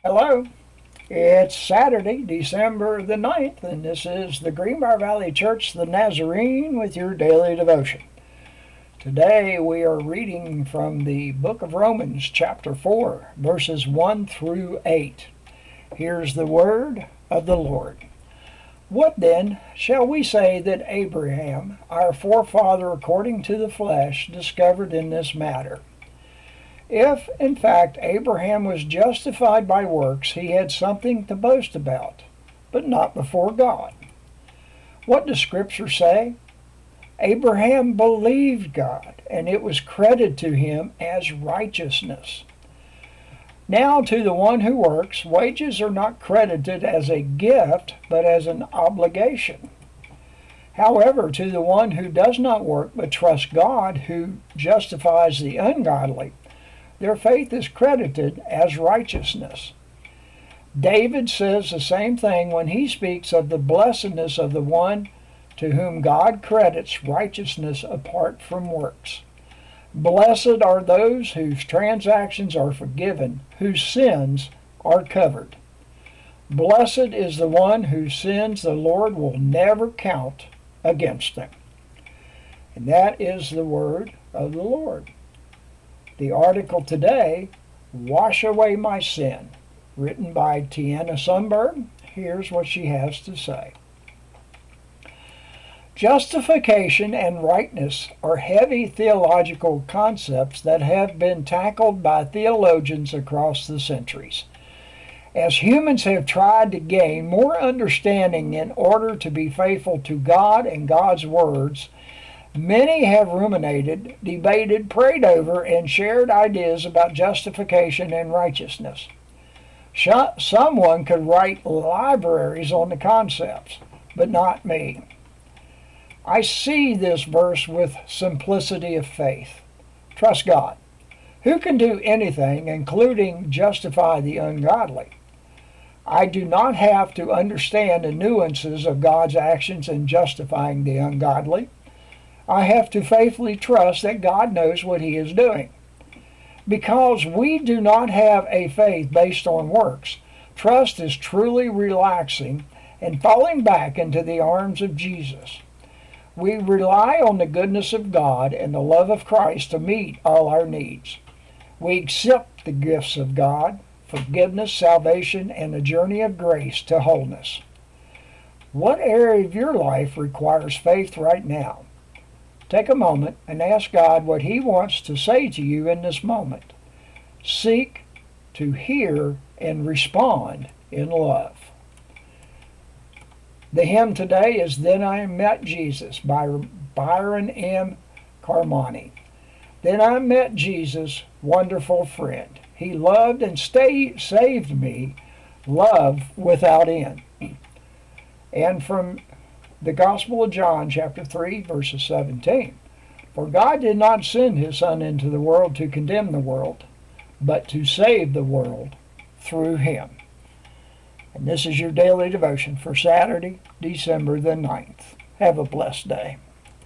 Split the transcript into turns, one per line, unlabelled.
Hello, it's Saturday, December the 9th, and this is the Greenbrier Valley Church, the Nazarene, with your daily devotion. Today we are reading from the book of Romans, chapter 4, verses 1 through 8. Here's the word of the Lord. What then shall we say that Abraham, our forefather according to the flesh, discovered in this matter? If, in fact, Abraham was justified by works, he had something to boast about, but not before God. What does Scripture say? Abraham believed God, and it was credited to him as righteousness. Now, to the one who works, wages are not credited as a gift, but as an obligation. However, to the one who does not work, but trusts God, who justifies the ungodly, their faith is credited as righteousness. David says the same thing when he speaks of the blessedness of the one to whom God credits righteousness apart from works. Blessed are those whose transactions are forgiven, whose sins are covered. Blessed is the one whose sins the Lord will never count against them. And that is the word of the Lord. The article today, Wash Away My Sin, written by Tiana Sundberg. Here's what she has to say. Justification and rightness are heavy theological concepts that have been tackled by theologians across the centuries. As humans have tried to gain more understanding in order to be faithful to God and God's words, many have ruminated, debated, prayed over, and shared ideas about justification and righteousness. Someone could write libraries on the concepts, but not me. I see this verse with simplicity of faith. Trust God, who can do anything, including justify the ungodly. I do not have to understand the nuances of God's actions in justifying the ungodly. I have to faithfully trust that God knows what He is doing. Because we do not have a faith based on works, trust is truly relaxing and falling back into the arms of Jesus. We rely on the goodness of God and the love of Christ to meet all our needs. We accept the gifts of God, forgiveness, salvation, and the journey of grace to wholeness. What area of your life requires faith right now? Take a moment and ask God what He wants to say to you in this moment. Seek to hear and respond in love. The hymn today is Then I Met Jesus by Byron M. Carmani. Then I met Jesus, wonderful friend. He loved and saved me, love without end. And from the Gospel of John, chapter 3, verses 17. For God did not send His Son into the world to condemn the world, but to save the world through Him. And this is your daily devotion for Saturday, December the 9th. Have a blessed day.